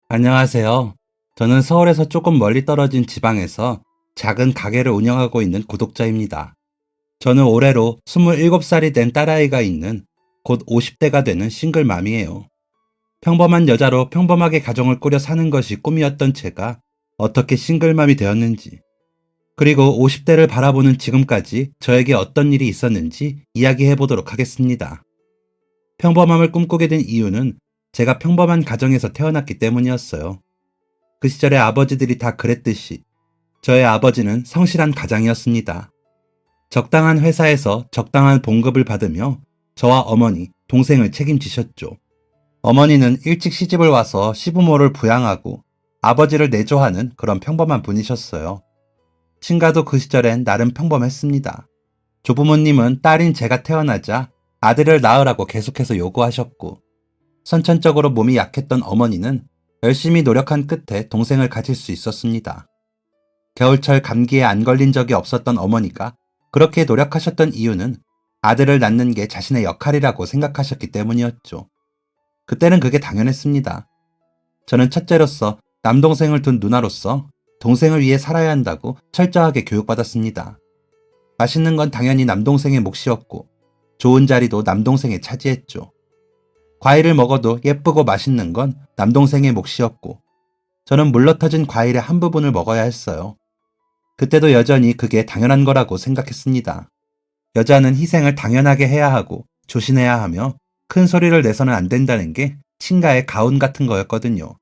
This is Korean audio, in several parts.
안녕하세요. 저는 서울에서 조금 멀리 떨어진 지방에서 작은 가게를 운영하고 있는 구독자입니다. 저는 올해로 27살이 된 딸아이가 있는 곧 50대가 되는 싱글맘이에요. 평범한 여자로 평범하게 가정을 꾸려 사는 것이 꿈이었던 제가 어떻게 싱글맘이 되었는지, 그리고 50대를 바라보는 지금까지 저에게 어떤 일이 있었는지 이야기해 보도록 하겠습니다. 평범함을 꿈꾸게 된 이유는 제가 평범한 가정에서 태어났기 때문이었어요. 그 시절의 아버지들이 다 그랬듯이 저의 아버지는 성실한 가장이었습니다. 적당한 회사에서 적당한 봉급을 받으며 저와 어머니, 동생을 책임지셨죠. 어머니는 일찍 시집을 와서 시부모를 부양하고 아버지를 내조하는 그런 평범한 분이셨어요. 친가도 그 시절엔 나름 평범했습니다. 조부모님은 딸인 제가 태어나자 아들을 낳으라고 계속해서 요구하셨고, 선천적으로 몸이 약했던 어머니는 열심히 노력한 끝에 동생을 가질 수 있었습니다. 겨울철 감기에 안 걸린 적이 없었던 어머니가 그렇게 노력하셨던 이유는 아들을 낳는 게 자신의 역할이라고 생각하셨기 때문이었죠. 그때는 그게 당연했습니다. 저는 첫째로서 남동생을 둔 누나로서 동생을 위해 살아야 한다고 철저하게 교육받았습니다. 맛있는 건 당연히 남동생의 몫이었고, 좋은 자리도 남동생이 차지했죠. 과일을 먹어도 예쁘고 맛있는 건 남동생의 몫이었고, 저는 물러터진 과일의 한 부분을 먹어야 했어요. 그때도 여전히 그게 당연한 거라고 생각했습니다. 여자는 희생을 당연하게 해야 하고 조신해야 하며 큰 소리를 내서는 안 된다는 게 친가의 가훈 같은 거였거든요.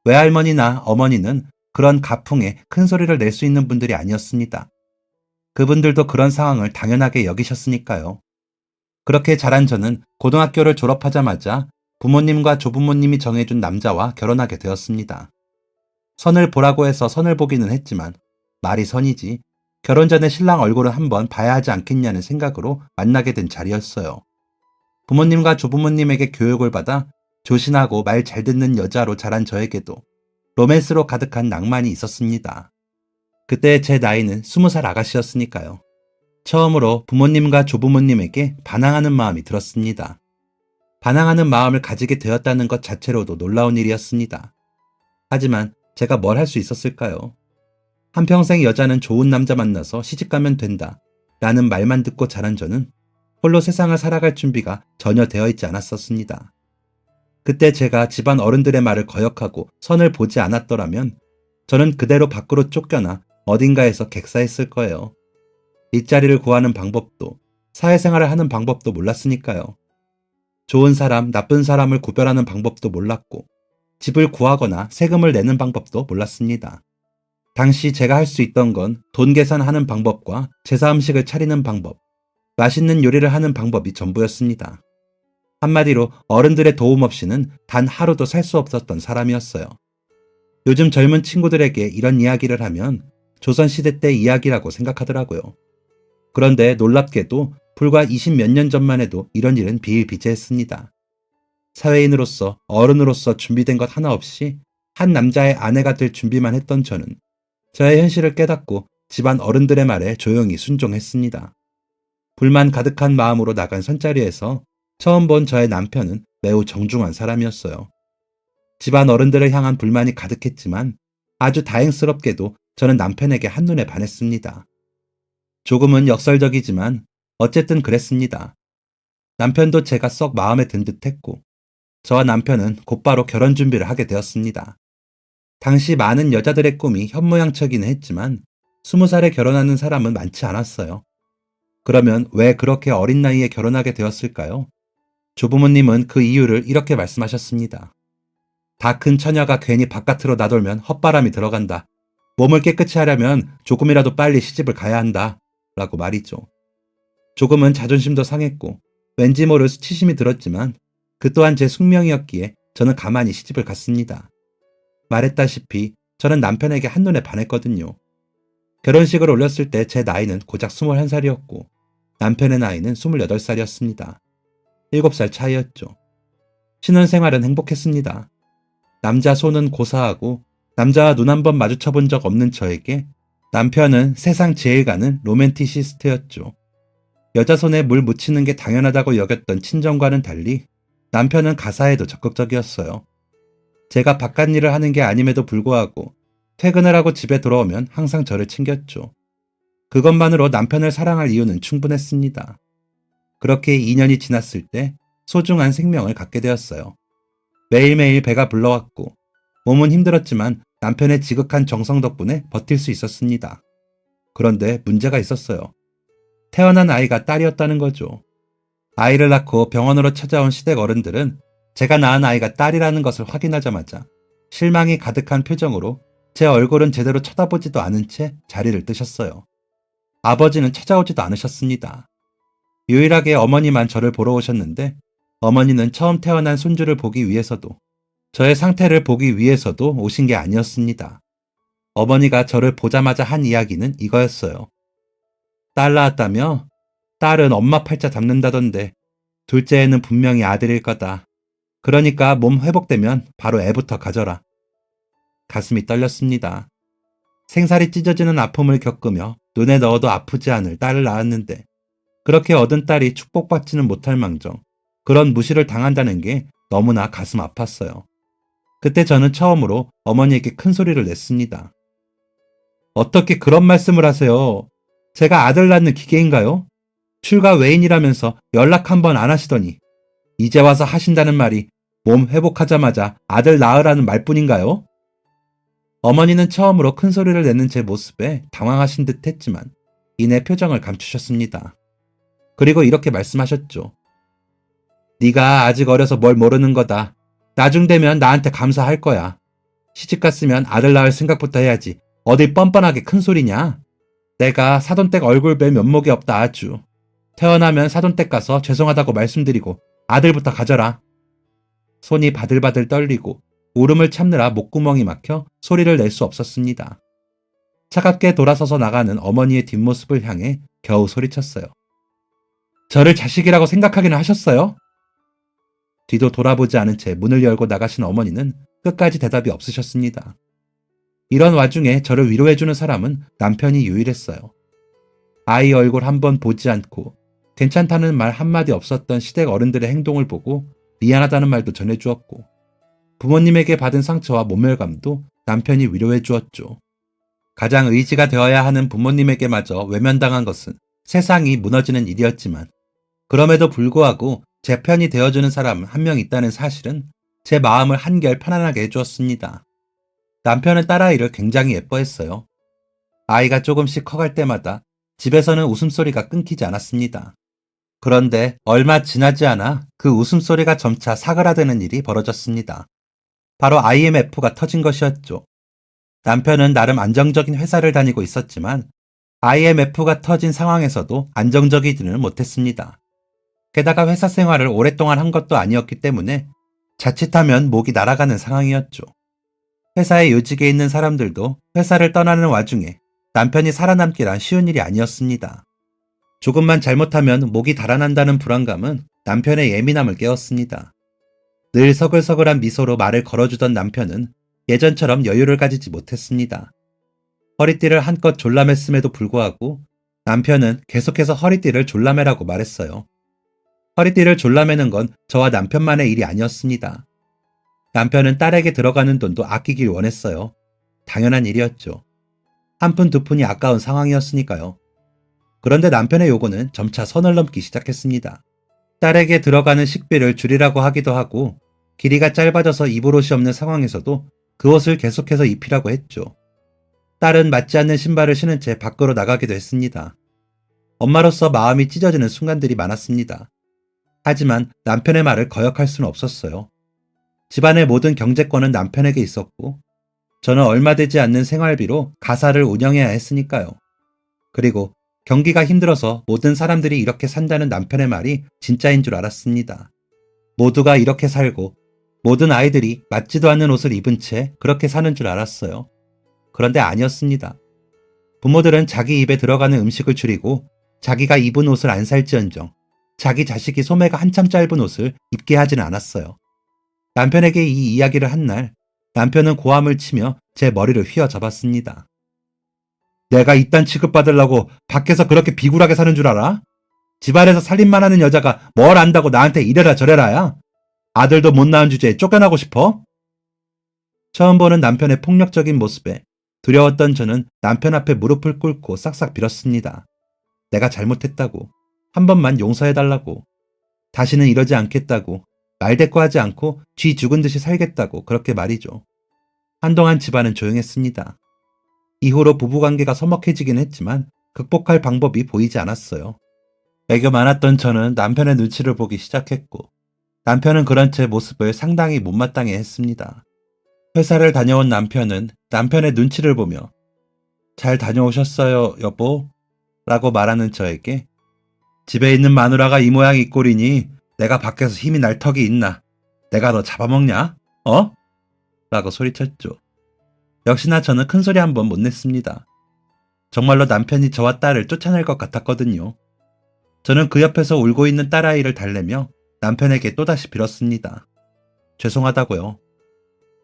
외할머니나 어머니는 그런 가풍에 큰 소리를 낼 수 있는 분들이 아니었습니다. 그분들도 그런 상황을 당연하게 여기셨으니까요. 그렇게 자란 저는 고등학교를 졸업하자마자 부모님과 조부모님이 정해준 남자와 결혼하게 되었습니다. 선을 보라고 해서 선을 보기는 했지만 말이 선이지, 결혼 전에 신랑 얼굴을 한번 봐야 하지 않겠냐는 생각으로 만나게 된 자리였어요. 부모님과 조부모님에게 교육을 받아 조신하고 말 잘 듣는 여자로 자란 저에게도 로맨스로 가득한 낭만이 있었습니다. 그때 제 나이는 20살 아가씨였으니까요. 처음으로 부모님과 조부모님에게 반항하는 마음이 들었습니다. 반항하는 마음을 가지게 되었다는 것 자체로도 놀라운 일이었습니다. 하지만 제가 뭘 할 수 있었을까요? 한평생 여자는 좋은 남자 만나서 시집가면 된다 라는 말만 듣고 자란 저는 홀로 세상을 살아갈 준비가 전혀 되어 있지 않았었습니다. 그때 제가 집안 어른들의 말을 거역하고 선을 보지 않았더라면 저는 그대로 밖으로 쫓겨나 어딘가에서 객사했을 거예요. 일자리를 구하는 방법도, 사회생활을 하는 방법도 몰랐으니까요. 좋은 사람, 나쁜 사람을 구별하는 방법도 몰랐고, 집을 구하거나 세금을 내는 방법도 몰랐습니다. 당시 제가 할 수 있던 건 돈 계산하는 방법과 제사 음식을 차리는 방법, 맛있는 요리를 하는 방법이 전부였습니다. 한마디로 어른들의 도움 없이는 단 하루도 살 수 없었던 사람이었어요. 요즘 젊은 친구들에게 이런 이야기를 하면 조선시대 때 이야기라고 생각하더라고요. 그런데 놀랍게도 불과 20 몇 년 전만 해도 이런 일은 비일비재했습니다. 사회인으로서, 어른으로서 준비된 것 하나 없이 한 남자의 아내가 될 준비만 했던 저는 저의 현실을 깨닫고 집안 어른들의 말에 조용히 순종했습니다. 불만 가득한 마음으로 나간 선자리에서 처음 본 저의 남편은 매우 정중한 사람이었어요. 집안 어른들을 향한 불만이 가득했지만 아주 다행스럽게도 저는 남편에게 한눈에 반했습니다. 조금은 역설적이지만 어쨌든 그랬습니다. 남편도 제가 썩 마음에 든 듯했고, 저와 남편은 곧바로 결혼 준비를 하게 되었습니다. 당시 많은 여자들의 꿈이 현모양처기는 했지만 20살에 결혼하는 사람은 많지 않았어요. 그러면 왜 그렇게 어린 나이에 결혼하게 되었을까요? 조부모님은 그 이유를 이렇게 말씀하셨습니다. 다 큰 처녀가 괜히 바깥으로 나돌면 헛바람이 들어간다. 몸을 깨끗이 하려면 조금이라도 빨리 시집을 가야 한다. 라고 말이죠. 조금은 자존심도 상했고 왠지 모를 수치심이 들었지만 그 또한 제 숙명이었기에 저는 가만히 시집을 갔습니다. 말했다시피 저는 남편에게 한눈에 반했거든요. 결혼식을 올렸을 때 제 나이는 고작 21살이었고 남편의 나이는 28살이었습니다. 7살 차이였죠. 신혼생활은 행복했습니다. 남자 손은 고사하고 남자와 눈 한 번 마주쳐 본 적 없는 저에게 남편은 세상 제일 가는 로맨티시스트였죠. 여자 손에 물 묻히는 게 당연하다고 여겼던 친정과는 달리 남편은 가사에도 적극적이었어요. 제가 바깥 일을 하는 게 아님에도 불구하고 퇴근을 하고 집에 돌아오면 항상 저를 챙겼죠. 그것만으로 남편을 사랑할 이유는 충분했습니다. 그렇게 2년이 지났을 때 소중한 생명을 갖게 되었어요. 매일매일 배가 불러왔고 몸은 힘들었지만 남편의 지극한 정성 덕분에 버틸 수 있었습니다. 그런데 문제가 있었어요. 태어난 아이가 딸이었다는 거죠. 아이를 낳고 병원으로 찾아온 시댁 어른들은 제가 낳은 아이가 딸이라는 것을 확인하자마자 실망이 가득한 표정으로 제 얼굴은 제대로 쳐다보지도 않은 채 자리를 뜨셨어요. 아버지는 찾아오지도 않으셨습니다. 유일하게 어머니만 저를 보러 오셨는데 어머니는 처음 태어난 손주를 보기 위해서도 저의 상태를 보기 위해서도 오신 게 아니었습니다. 어머니가 저를 보자마자 한 이야기는 이거였어요. 딸 낳았다며? 딸은 엄마 팔자 잡는다던데 둘째는 분명히 아들일 거다. 그러니까 몸 회복되면 바로 애부터 가져라. 가슴이 떨렸습니다. 생살이 찢어지는 아픔을 겪으며 눈에 넣어도 아프지 않을 딸을 낳았는데 그렇게 얻은 딸이 축복받지는 못할 망정 그런 무시를 당한다는 게 너무나 가슴 아팠어요. 그때 저는 처음으로 어머니에게 큰 소리를 냈습니다. 어떻게 그런 말씀을 하세요? 제가 아들 낳는 기계인가요? 출가 외인이라면서 연락 한 번 안 하시더니 이제 와서 하신다는 말이 몸 회복하자마자 아들 낳으라는 말뿐인가요? 어머니는 처음으로 큰 소리를 내는 제 모습에 당황하신 듯 했지만 이내 표정을 감추셨습니다. 그리고 이렇게 말씀하셨죠. 네가 아직 어려서 뭘 모르는 거다. 나중 되면 나한테 감사할 거야. 시집 갔으면 아들 낳을 생각부터 해야지. 어딜 뻔뻔하게 큰 소리냐? 내가 사돈댁 얼굴 뵐 면목이 없다 아주. 태어나면 사돈댁 가서 죄송하다고 말씀드리고 아들부터 가져라. 손이 바들바들 떨리고 울음을 참느라 목구멍이 막혀 소리를 낼 수 없었습니다. 차갑게 돌아서서 나가는 어머니의 뒷모습을 향해 겨우 소리쳤어요. 저를 자식이라고 생각하기는 하셨어요? 뒤도 돌아보지 않은 채 문을 열고 나가신 어머니는 끝까지 대답이 없으셨습니다. 이런 와중에 저를 위로해주는 사람은 남편이 유일했어요. 아이 얼굴 한번 보지 않고 괜찮다는 말 한마디 없었던 시댁 어른들의 행동을 보고 미안하다는 말도 전해주었고 부모님에게 받은 상처와 모멸감도 남편이 위로해 주었죠. 가장 의지가 되어야 하는 부모님에게마저 외면당한 것은 세상이 무너지는 일이었지만 그럼에도 불구하고 제 편이 되어주는 사람 한 명 있다는 사실은 제 마음을 한결 편안하게 해주었습니다. 남편은 딸아이를 굉장히 예뻐했어요. 아이가 조금씩 커갈 때마다 집에서는 웃음소리가 끊기지 않았습니다. 그런데 얼마 지나지 않아 그 웃음소리가 점차 사그라드는 일이 벌어졌습니다. 바로 IMF가 터진 것이었죠. 남편은 나름 안정적인 회사를 다니고 있었지만 IMF가 터진 상황에서도 안정적이지는 못했습니다. 게다가 회사 생활을 오랫동안 한 것도 아니었기 때문에 자칫하면 목이 날아가는 상황이었죠. 회사에 요직에 있는 사람들도 회사를 떠나는 와중에 남편이 살아남기란 쉬운 일이 아니었습니다. 조금만 잘못하면 목이 달아난다는 불안감은 남편의 예민함을 깨웠습니다. 늘 서글서글한 미소로 말을 걸어주던 남편은 예전처럼 여유를 가지지 못했습니다. 허리띠를 한껏 졸라맸음에도 불구하고 남편은 계속해서 허리띠를 졸라매라고 말했어요. 허리띠를 졸라매는 건 저와 남편만의 일이 아니었습니다. 남편은 딸에게 들어가는 돈도 아끼길 원했어요. 당연한 일이었죠. 한 푼 두 푼이 아까운 상황이었으니까요. 그런데 남편의 요구는 점차 선을 넘기 시작했습니다. 딸에게 들어가는 식비를 줄이라고 하기도 하고 길이가 짧아져서 입을 옷이 없는 상황에서도 그 옷을 계속해서 입히라고 했죠. 딸은 맞지 않는 신발을 신은 채 밖으로 나가기도 했습니다. 엄마로서 마음이 찢어지는 순간들이 많았습니다. 하지만 남편의 말을 거역할 수는 없었어요. 집안의 모든 경제권은 남편에게 있었고 저는 얼마 되지 않는 생활비로 가사를 운영해야 했으니까요. 그리고 경기가 힘들어서 모든 사람들이 이렇게 산다는 남편의 말이 진짜인 줄 알았습니다. 모두가 이렇게 살고 모든 아이들이 맞지도 않는 옷을 입은 채 그렇게 사는 줄 알았어요. 그런데 아니었습니다. 부모들은 자기 입에 들어가는 음식을 줄이고 자기가 입은 옷을 안 살지언정 자기 자식이 소매가 한참 짧은 옷을 입게 하지는 않았어요. 남편에게 이 이야기를 한 날 남편은 고함을 치며 제 머리를 휘어잡았습니다. 내가 이딴 취급받으려고 밖에서 그렇게 비굴하게 사는 줄 알아? 집안에서 살림만 하는 여자가 뭘 안다고 나한테 이래라 저래라야? 아들도 못 낳은 주제에 쫓겨나고 싶어? 처음 보는 남편의 폭력적인 모습에 두려웠던 저는 남편 앞에 무릎을 꿇고 싹싹 빌었습니다. 내가 잘못했다고, 한 번만 용서해달라고, 다시는 이러지 않겠다고, 말대꾸하지 않고 쥐 죽은 듯이 살겠다고 그렇게 말이죠. 한동안 집안은 조용했습니다. 이후로 부부관계가 서먹해지긴 했지만 극복할 방법이 보이지 않았어요. 애교 많았던 저는 남편의 눈치를 보기 시작했고, 남편은 그런 제 모습을 상당히 못마땅해 했습니다. 회사를 다녀온 남편은 남편의 눈치를 보며 잘 다녀오셨어요, 여보? 라고 말하는 저에게 집에 있는 마누라가 이 모양 이 꼴이니 내가 밖에서 힘이 날 턱이 있나? 내가 너 잡아먹냐? 어? 라고 소리쳤죠. 역시나 저는 큰소리 한 번 못 냈습니다. 정말로 남편이 저와 딸을 쫓아낼 것 같았거든요. 저는 그 옆에서 울고 있는 딸아이를 달래며 남편에게 또다시 빌었습니다. 죄송하다고요.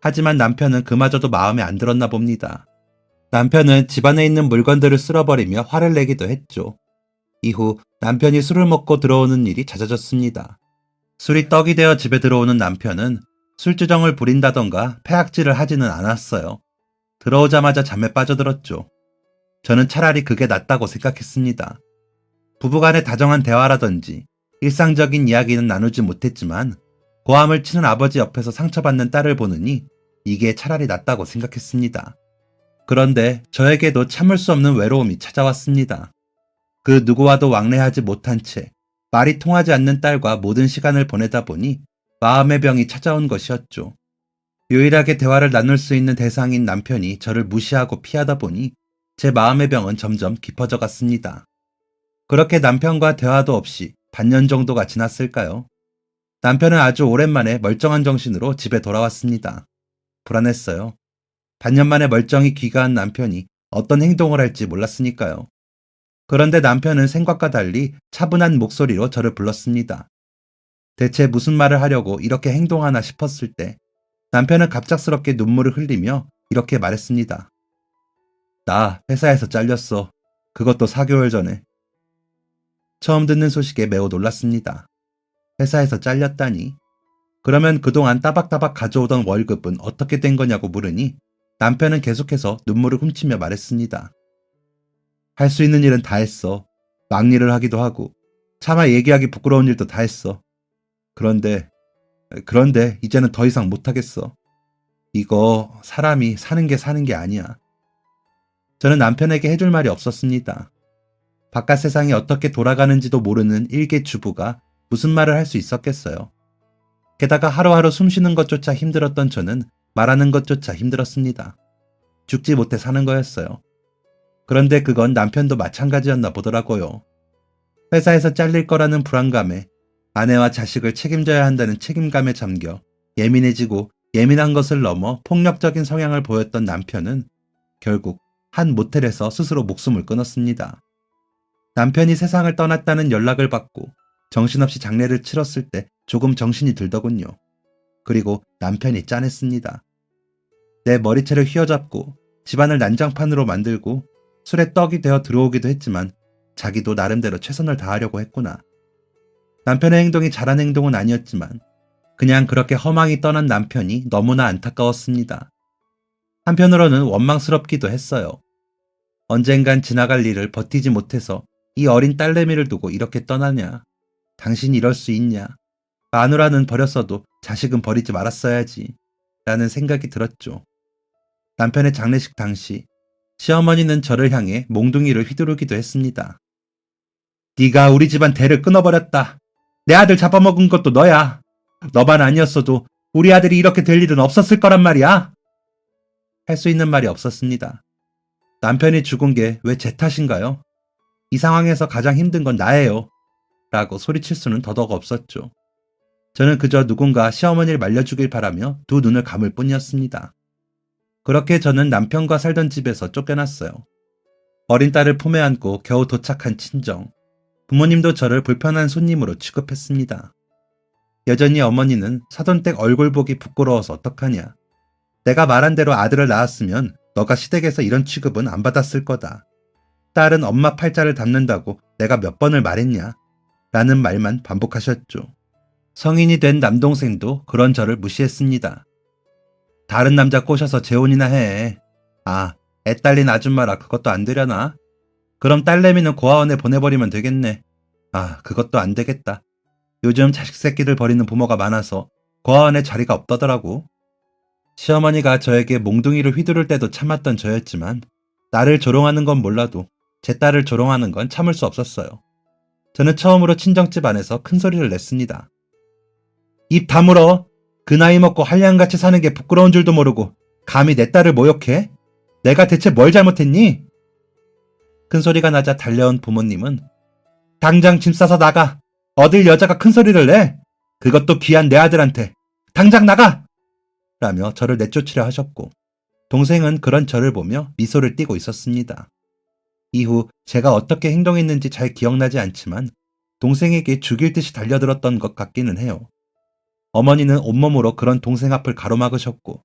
하지만 남편은 그마저도 마음에 안 들었나 봅니다. 남편은 집안에 있는 물건들을 쓸어버리며 화를 내기도 했죠. 이후 남편이 술을 먹고 들어오는 일이 잦아졌습니다. 술이 떡이 되어 집에 들어오는 남편은 술주정을 부린다던가 패악질을 하지는 않았어요. 들어오자마자 잠에 빠져들었죠. 저는 차라리 그게 낫다고 생각했습니다. 부부간의 다정한 대화라든지 일상적인 이야기는 나누지 못했지만 고함을 치는 아버지 옆에서 상처받는 딸을 보느니 이게 차라리 낫다고 생각했습니다. 그런데 저에게도 참을 수 없는 외로움이 찾아왔습니다. 그 누구와도 왕래하지 못한 채 말이 통하지 않는 딸과 모든 시간을 보내다 보니 마음의 병이 찾아온 것이었죠. 유일하게 대화를 나눌 수 있는 대상인 남편이 저를 무시하고 피하다 보니 제 마음의 병은 점점 깊어져 갔습니다. 그렇게 남편과 대화도 없이 반년 정도가 지났을까요? 남편은 아주 오랜만에 멀쩡한 정신으로 집에 돌아왔습니다. 불안했어요. 반년 만에 멀쩡히 귀가한 남편이 어떤 행동을 할지 몰랐으니까요. 그런데 남편은 생각과 달리 차분한 목소리로 저를 불렀습니다. 대체 무슨 말을 하려고 이렇게 행동하나 싶었을 때 남편은 갑작스럽게 눈물을 흘리며 이렇게 말했습니다. 나 회사에서 잘렸어. 그것도 4개월 전에. 처음 듣는 소식에 매우 놀랐습니다. 회사에서 잘렸다니. 그러면 그동안 따박따박 가져오던 월급은 어떻게 된 거냐고 물으니 남편은 계속해서 눈물을 훔치며 말했습니다. 할 수 있는 일은 다 했어. 막일을 하기도 하고 차마 얘기하기 부끄러운 일도 다 했어. 그런데 이제는 더 이상 못하겠어. 이거 사람이 사는 게 아니야. 저는 남편에게 해줄 말이 없었습니다. 바깥 세상이 어떻게 돌아가는지도 모르는 일개 주부가 무슨 말을 할 수 있었겠어요. 게다가 하루하루 숨쉬는 것조차 힘들었던 저는 말하는 것조차 힘들었습니다. 죽지 못해 사는 거였어요. 그런데 그건 남편도 마찬가지였나 보더라고요. 회사에서 잘릴 거라는 불안감에 아내와 자식을 책임져야 한다는 책임감에 잠겨 예민해지고 예민한 것을 넘어 폭력적인 성향을 보였던 남편은 결국 한 모텔에서 스스로 목숨을 끊었습니다. 남편이 세상을 떠났다는 연락을 받고 정신없이 장례를 치렀을 때 조금 정신이 들더군요. 그리고 남편이 짠했습니다. 내 머리채를 휘어잡고 집안을 난장판으로 만들고 술에 떡이 되어 들어오기도 했지만 자기도 나름대로 최선을 다하려고 했구나. 남편의 행동이 잘한 행동은 아니었지만 그냥 그렇게 허망히 떠난 남편이 너무나 안타까웠습니다. 한편으로는 원망스럽기도 했어요. 언젠간 지나갈 일을 버티지 못해서 이 어린 딸내미를 두고 이렇게 떠나냐. 당신이 이럴 수 있냐. 마누라는 버렸어도 자식은 버리지 말았어야지. 라는 생각이 들었죠. 남편의 장례식 당시 시어머니는 저를 향해 몽둥이를 휘두르기도 했습니다. 네가 우리 집안 대를 끊어버렸다. 내 아들 잡아먹은 것도 너야. 너만 아니었어도 우리 아들이 이렇게 될 일은 없었을 거란 말이야. 할 수 있는 말이 없었습니다. 남편이 죽은 게 왜 제 탓인가요? 이 상황에서 가장 힘든 건 나예요. 라고 소리칠 수는 더더욱 없었죠. 저는 그저 누군가 시어머니를 말려주길 바라며 두 눈을 감을 뿐이었습니다. 그렇게 저는 남편과 살던 집에서 쫓겨났어요. 어린 딸을 품에 안고 겨우 도착한 친정. 부모님도 저를 불편한 손님으로 취급했습니다. 여전히 어머니는 사돈댁 얼굴 보기 부끄러워서 어떡하냐. 내가 말한 대로 아들을 낳았으면 너가 시댁에서 이런 취급은 안 받았을 거다. 딸은 엄마 팔자를 닮는다고 내가 몇 번을 말했냐. 라는 말만 반복하셨죠. 성인이 된 남동생도 그런 저를 무시했습니다. 다른 남자 꼬셔서 재혼이나 해. 아, 애 딸린 아줌마라 그것도 안 되려나? 그럼 딸내미는 고아원에 보내버리면 되겠네. 아, 그것도 안 되겠다. 요즘 자식 새끼들 버리는 부모가 많아서 고아원에 자리가 없더라고. 시어머니가 저에게 몽둥이를 휘두를 때도 참았던 저였지만 나를 조롱하는 건 몰라도 제 딸을 조롱하는 건 참을 수 없었어요. 저는 처음으로 친정집 안에서 큰 소리를 냈습니다. 입 다물어. 그 나이 먹고 한량같이 사는 게 부끄러운 줄도 모르고 감히 내 딸을 모욕해? 내가 대체 뭘 잘못했니? 큰 소리가 나자 달려온 부모님은 당장 짐 싸서 나가. 어딜 여자가 큰 소리를 내? 그것도 귀한 내 아들한테. 당장 나가! 라며 저를 내쫓으려 하셨고 동생은 그런 저를 보며 미소를 띠고 있었습니다. 이후 제가 어떻게 행동했는지 잘 기억나지 않지만 동생에게 죽일 듯이 달려들었던 것 같기는 해요. 어머니는 온몸으로 그런 동생 앞을 가로막으셨고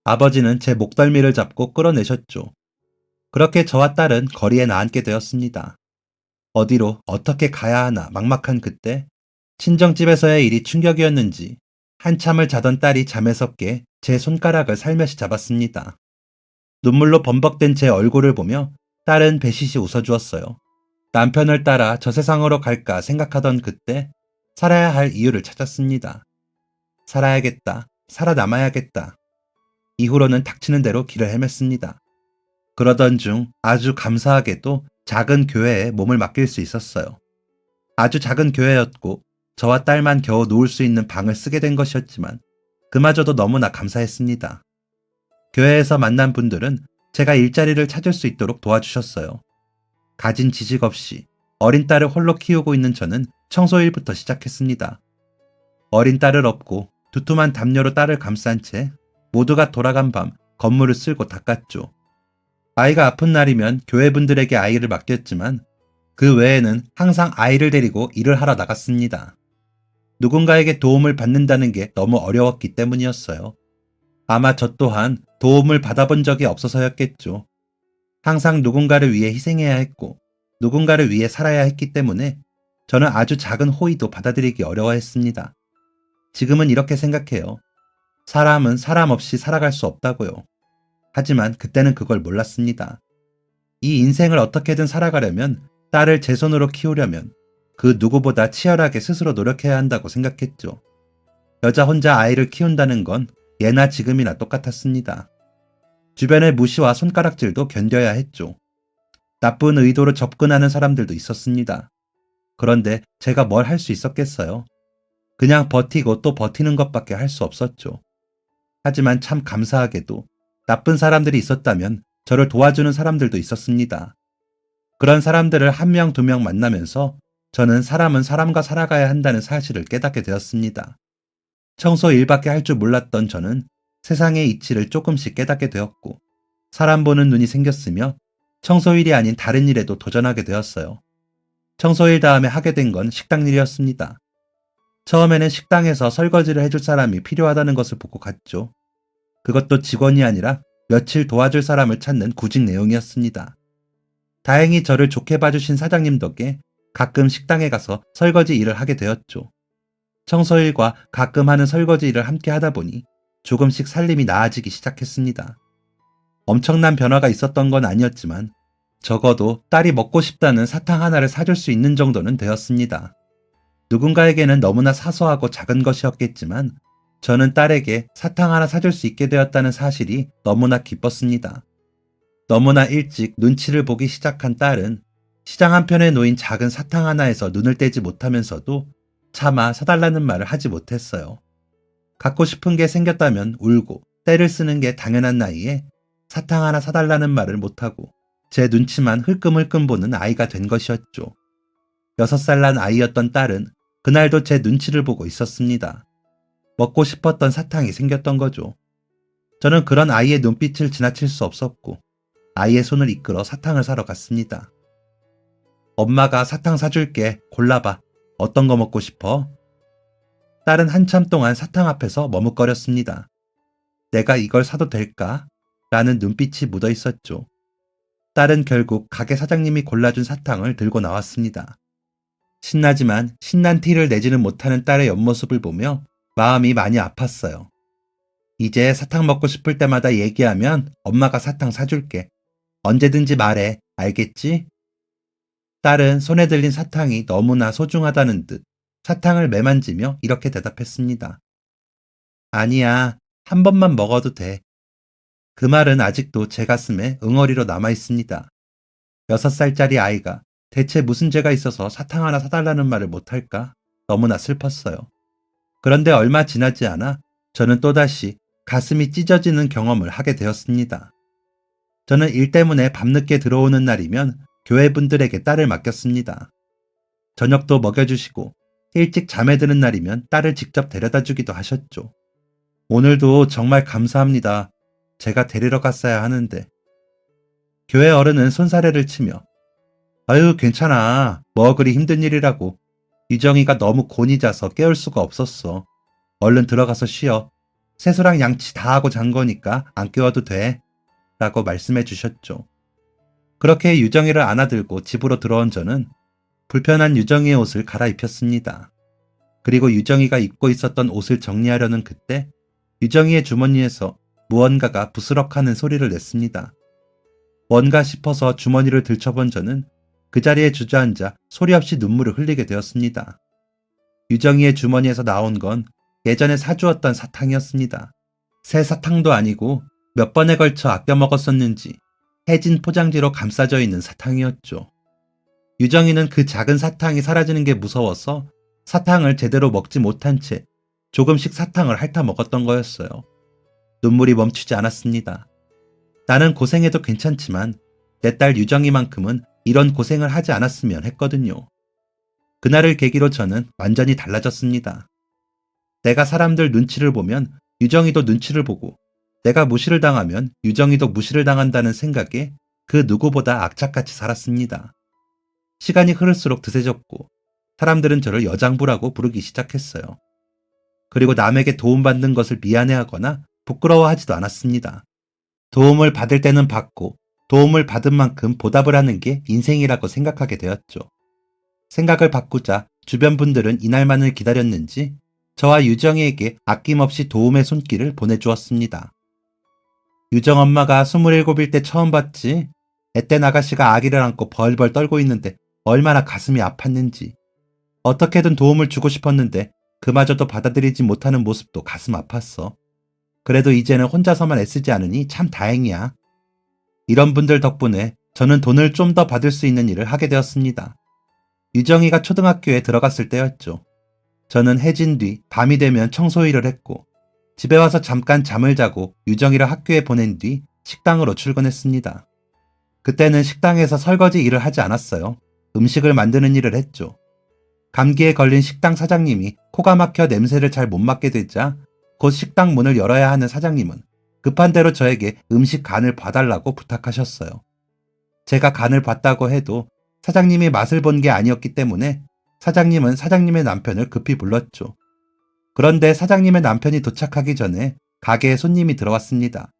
아버지는 제 목덜미를 잡고 끌어내셨죠. 그렇게 저와 딸은 거리에 나앉게 되었습니다. 어디로 어떻게 가야 하나 막막한 그때 친정집에서의 일이 충격이었는지 한참을 자던 딸이 잠에서 깨 제 손가락을 살며시 잡았습니다. 눈물로 범벅된 제 얼굴을 보며 딸은 배시시 웃어주었어요. 남편을 따라 저 세상으로 갈까 생각하던 그때 살아야 할 이유를 찾았습니다. 살아야겠다. 살아남아야겠다. 이후로는 닥치는 대로 길을 헤맸습니다. 그러던 중 아주 감사하게도 작은 교회에 몸을 맡길 수 있었어요. 아주 작은 교회였고 저와 딸만 겨우 누울 수 있는 방을 쓰게 된 것이었지만 그마저도 너무나 감사했습니다. 교회에서 만난 분들은 제가 일자리를 찾을 수 있도록 도와주셨어요. 가진 지식 없이 어린 딸을 홀로 키우고 있는 저는 청소일부터 시작했습니다. 어린 딸을 업고 두툼한 담요로 딸을 감싼 채 모두가 돌아간 밤 건물을 쓸고 닦았죠. 아이가 아픈 날이면 교회분들에게 아이를 맡겼지만 그 외에는 항상 아이를 데리고 일을 하러 나갔습니다. 누군가에게 도움을 받는다는 게 너무 어려웠기 때문이었어요. 아마 저 또한 도움을 받아본 적이 없어서였겠죠. 항상 누군가를 위해 희생해야 했고 누군가를 위해 살아야 했기 때문에 저는 아주 작은 호의도 받아들이기 어려워했습니다. 지금은 이렇게 생각해요. 사람은 사람 없이 살아갈 수 없다고요. 하지만 그때는 그걸 몰랐습니다. 이 인생을 어떻게든 살아가려면 딸을 제 손으로 키우려면 그 누구보다 치열하게 스스로 노력해야 한다고 생각했죠. 여자 혼자 아이를 키운다는 건 예나 지금이나 똑같았습니다. 주변의 무시와 손가락질도 견뎌야 했죠. 나쁜 의도로 접근하는 사람들도 있었습니다. 그런데 제가 뭘 할 수 있었겠어요? 그냥 버티고 또 버티는 것밖에 할 수 없었죠. 하지만 참 감사하게도 나쁜 사람들이 있었다면 저를 도와주는 사람들도 있었습니다. 그런 사람들을 한 명, 두 명 만나면서 저는 사람은 사람과 살아가야 한다는 사실을 깨닫게 되었습니다. 청소 일밖에 할 줄 몰랐던 저는 세상의 이치를 조금씩 깨닫게 되었고 사람 보는 눈이 생겼으며 청소일이 아닌 다른 일에도 도전하게 되었어요. 청소일 다음에 하게 된 건 식당 일이었습니다. 처음에는 식당에서 설거지를 해줄 사람이 필요하다는 것을 보고 갔죠. 그것도 직원이 아니라 며칠 도와줄 사람을 찾는 구직 내용이었습니다. 다행히 저를 좋게 봐주신 사장님 덕에 가끔 식당에 가서 설거지 일을 하게 되었죠. 청소일과 가끔 하는 설거지 일을 함께 하다 보니 조금씩 살림이 나아지기 시작했습니다. 엄청난 변화가 있었던 건 아니었지만 적어도 딸이 먹고 싶다는 사탕 하나를 사줄 수 있는 정도는 되었습니다. 누군가에게는 너무나 사소하고 작은 것이었겠지만 저는 딸에게 사탕 하나 사줄 수 있게 되었다는 사실이 너무나 기뻤습니다. 너무나 일찍 눈치를 보기 시작한 딸은 시장 한편에 놓인 작은 사탕 하나에서 눈을 떼지 못하면서도 차마 사달라는 말을 하지 못했어요. 갖고 싶은 게 생겼다면 울고 떼를 쓰는 게 당연한 나이에 사탕 하나 사달라는 말을 못하고 제 눈치만 흘끔흘끔 보는 아이가 된 것이었죠. 6살 난 아이였던 딸은 그날도 제 눈치를 보고 있었습니다. 먹고 싶었던 사탕이 생겼던 거죠. 저는 그런 아이의 눈빛을 지나칠 수 없었고 아이의 손을 이끌어 사탕을 사러 갔습니다. 엄마가 사탕 사줄게. 골라봐. 어떤 거 먹고 싶어? 딸은 한참 동안 사탕 앞에서 머뭇거렸습니다. 내가 이걸 사도 될까? 라는 눈빛이 묻어 있었죠. 딸은 결국 가게 사장님이 골라준 사탕을 들고 나왔습니다. 신나지만 신난 티를 내지는 못하는 딸의 옆모습을 보며 마음이 많이 아팠어요. 이제 사탕 먹고 싶을 때마다 얘기하면 엄마가 사탕 사줄게. 언제든지 말해. 알겠지? 딸은 손에 들린 사탕이 너무나 소중하다는 듯 사탕을 매만지며 이렇게 대답했습니다. 아니야, 한 번만 먹어도 돼. 그 말은 아직도 제 가슴에 응어리로 남아 있습니다. 6살짜리 아이가 대체 무슨 죄가 있어서 사탕 하나 사달라는 말을 못할까? 너무나 슬펐어요. 그런데 얼마 지나지 않아 저는 또다시 가슴이 찢어지는 경험을 하게 되었습니다. 저는 일 때문에 밤늦게 들어오는 날이면 교회 분들에게 딸을 맡겼습니다. 저녁도 먹여주시고 일찍 잠에 드는 날이면 딸을 직접 데려다 주기도 하셨죠. 오늘도 정말 감사합니다. 제가 데리러 갔어야 하는데. 교회 어른은 손사래를 치며 아유 괜찮아. 뭐 그리 힘든 일이라고. 유정이가 너무 곤히 자서 깨울 수가 없었어. 얼른 들어가서 쉬어. 세수랑 양치 다 하고 잔 거니까 안 깨워도 돼. 라고 말씀해 주셨죠. 그렇게 유정이를 안아들고 집으로 들어온 저는 불편한 유정이의 옷을 갈아입혔습니다. 그리고 유정이가 입고 있었던 옷을 정리하려는 그때 유정이의 주머니에서 무언가가 부스럭하는 소리를 냈습니다. 뭔가 싶어서 주머니를 들춰본 저는 그 자리에 주저앉아 소리 없이 눈물을 흘리게 되었습니다. 유정이의 주머니에서 나온 건 예전에 사주었던 사탕이었습니다. 새 사탕도 아니고 몇 번에 걸쳐 아껴 먹었었는지 해진 포장지로 감싸져 있는 사탕이었죠. 유정이는 그 작은 사탕이 사라지는 게 무서워서 사탕을 제대로 먹지 못한 채 조금씩 사탕을 핥아 먹었던 거였어요. 눈물이 멈추지 않았습니다. 나는 고생해도 괜찮지만 내 딸 유정이만큼은 이런 고생을 하지 않았으면 했거든요. 그날을 계기로 저는 완전히 달라졌습니다. 내가 사람들 눈치를 보면 유정이도 눈치를 보고 내가 무시를 당하면 유정이도 무시를 당한다는 생각에 그 누구보다 악착같이 살았습니다. 시간이 흐를수록 드세졌고 사람들은 저를 여장부라고 부르기 시작했어요. 그리고 남에게 도움받는 것을 미안해하거나 부끄러워하지도 않았습니다. 도움을 받을 때는 받고 도움을 받은 만큼 보답을 하는 게 인생이라고 생각하게 되었죠. 생각을 바꾸자 주변 분들은 이날만을 기다렸는지 저와 유정이에게 아낌없이 도움의 손길을 보내주었습니다. 유정 엄마가 27일 때 처음 봤지? 앳된 아가씨가 아기를 안고 벌벌 떨고 있는데 얼마나 가슴이 아팠는지. 어떻게든 도움을 주고 싶었는데 그마저도 받아들이지 못하는 모습도 가슴 아팠어. 그래도 이제는 혼자서만 애쓰지 않으니 참 다행이야. 이런 분들 덕분에 저는 돈을 좀 더 받을 수 있는 일을 하게 되었습니다. 유정이가 초등학교에 들어갔을 때였죠. 저는 해진 뒤 밤이 되면 청소 일을 했고 집에 와서 잠깐 잠을 자고 유정이를 학교에 보낸 뒤 식당으로 출근했습니다. 그때는 식당에서 설거지 일을 하지 않았어요. 음식을 만드는 일을 했죠. 감기에 걸린 식당 사장님이 코가 막혀 냄새를 잘 못 맡게 되자 곧 식당 문을 열어야 하는 사장님은 급한 대로 저에게 음식 간을 봐달라고 부탁하셨어요. 제가 간을 봤다고 해도 사장님이 맛을 본 게 아니었기 때문에 사장님은 사장님의 남편을 급히 불렀죠. 그런데 사장님의 남편이 도착하기 전에 가게에 손님이 들어왔습니다.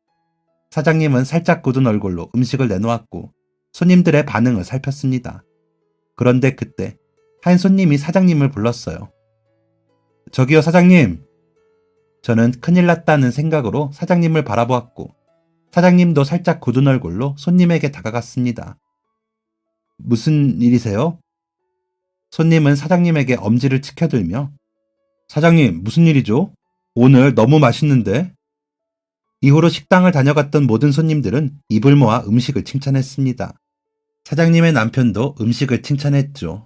사장님은 살짝 굳은 얼굴로 음식을 내놓았고 손님들의 반응을 살폈습니다. 그런데 그때 한 손님이 사장님을 불렀어요. 저기요 사장님. 저는 큰일 났다는 생각으로 사장님을 바라보았고 사장님도 살짝 굳은 얼굴로 손님에게 다가갔습니다. 무슨 일이세요? 손님은 사장님에게 엄지를 치켜들며 사장님 무슨 일이죠? 오늘 너무 맛있는데? 이후로 식당을 다녀갔던 모든 손님들은 입을 모아 음식을 칭찬했습니다. 사장님의 남편도 음식을 칭찬했죠.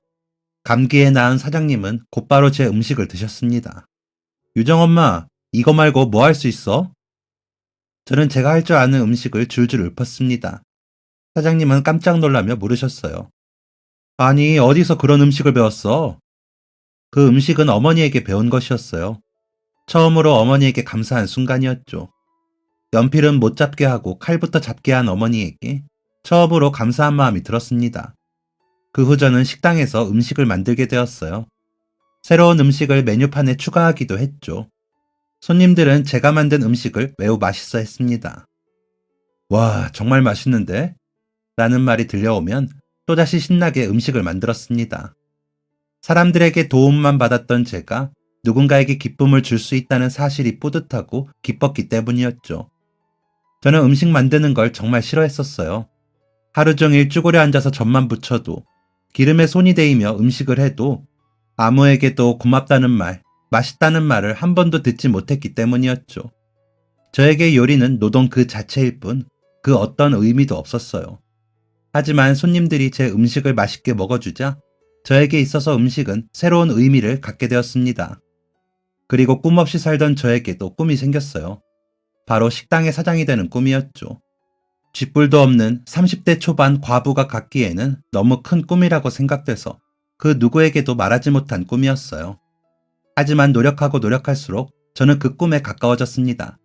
감기에 나은 사장님은 곧바로 제 음식을 드셨습니다. 유정 엄마, 이거 말고 뭐 할 수 있어? 저는 제가 할 줄 아는 음식을 줄줄 읊었습니다. 사장님은 깜짝 놀라며 물으셨어요. 아니, 어디서 그런 음식을 배웠어? 그 음식은 어머니에게 배운 것이었어요. 처음으로 어머니에게 감사한 순간이었죠. 연필은 못 잡게 하고 칼부터 잡게 한 어머니에게 처음으로 감사한 마음이 들었습니다. 그 후 저는 식당에서 음식을 만들게 되었어요. 새로운 음식을 메뉴판에 추가하기도 했죠. 손님들은 제가 만든 음식을 매우 맛있어 했습니다. 와, 정말 맛있는데? 라는 말이 들려오면 또다시 신나게 음식을 만들었습니다. 사람들에게 도움만 받았던 제가 누군가에게 기쁨을 줄 수 있다는 사실이 뿌듯하고 기뻤기 때문이었죠. 저는 음식 만드는 걸 정말 싫어했었어요. 하루 종일 쭈그려 앉아서 젖만 붙여도, 기름에 손이 데이며 음식을 해도 아무에게도 고맙다는 말, 맛있다는 말을 한 번도 듣지 못했기 때문이었죠. 저에게 요리는 노동 그 자체일 뿐 그 어떤 의미도 없었어요. 하지만 손님들이 제 음식을 맛있게 먹어주자 저에게 있어서 음식은 새로운 의미를 갖게 되었습니다. 그리고 꿈없이 살던 저에게도 꿈이 생겼어요. 바로 식당의 사장이 되는 꿈이었죠. 쥐뿔도 없는 30대 초반 과부가 갖기에는 너무 큰 꿈이라고 생각돼서 그 누구에게도 말하지 못한 꿈이었어요. 하지만 노력하고 노력할수록 저는 그 꿈에 가까워졌습니다.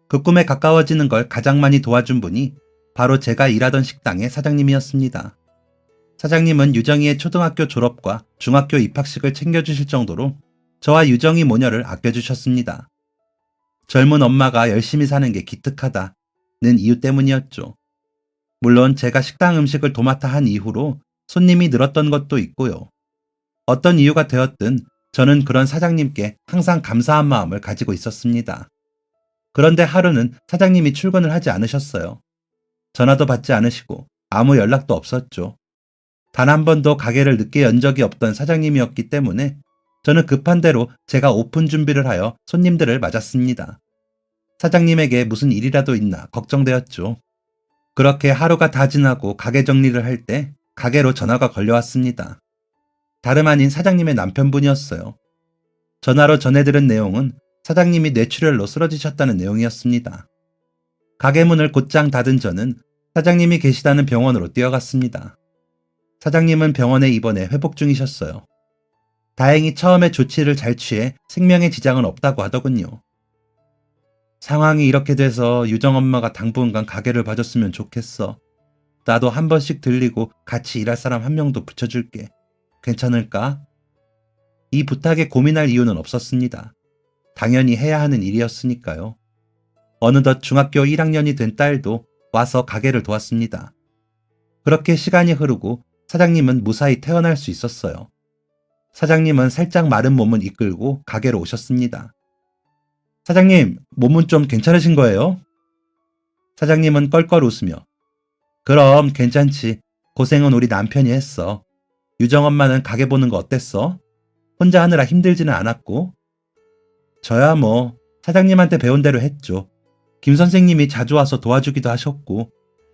그 꿈에 가까워지는 걸 가장 많이 도와준 분이 바로 제가 일하던 식당의 사장님이었습니다. 사장님은 유정이의 초등학교 졸업과 중학교 입학식을 챙겨주실 정도로 저와 유정이 모녀를 아껴주셨습니다. 젊은 엄마가 열심히 사는 게 기특하다는 이유 때문이었죠. 물론 제가 식당 음식을 도맡아 한 이후로 손님이 늘었던 것도 있고요. 어떤 이유가 되었든 저는 그런 사장님께 항상 감사한 마음을 가지고 있었습니다. 그런데 하루는 사장님이 출근을 하지 않으셨어요. 전화도 받지 않으시고 아무 연락도 없었죠. 단 한 번도 가게를 늦게 연 적이 없던 사장님이었기 때문에 저는 급한 대로 제가 오픈 준비를 하여 손님들을 맞았습니다. 사장님에게 무슨 일이라도 있나 걱정되었죠. 그렇게 하루가 다 지나고 가게 정리를 할 때 가게로 전화가 걸려왔습니다. 다름 아닌 사장님의 남편분이었어요. 전화로 전해들은 내용은 사장님이 뇌출혈로 쓰러지셨다는 내용이었습니다. 가게 문을 곧장 닫은 저는 사장님이 계시다는 병원으로 뛰어갔습니다. 사장님은 병원에 입원해 회복 중이셨어요. 다행히 처음에 조치를 잘 취해 생명에 지장은 없다고 하더군요. 상황이 이렇게 돼서 유정 엄마가 당분간 가게를 봐줬으면 좋겠어. 나도 한 번씩 들리고 같이 일할 사람 한 명도 붙여줄게. 괜찮을까? 이 부탁에 고민할 이유는 없었습니다. 당연히 해야 하는 일이었으니까요. 어느덧 중학교 1학년이 된 딸도 와서 가게를 도왔습니다. 그렇게 시간이 흐르고 사장님은 무사히 퇴원할 수 있었어요. 사장님은 살짝 마른 몸을 이끌고 가게로 오셨습니다. 사장님, 몸은 좀 괜찮으신 거예요? 사장님은 껄껄 웃으며 그럼 괜찮지. 고생은 우리 남편이 했어. 유정 엄마는 가게 보는 거 어땠어? 혼자 하느라 힘들지는 않았고? 저야 뭐 사장님한테 배운 대로 했죠. 김 선생님이 자주 와서 도와주기도 하셨고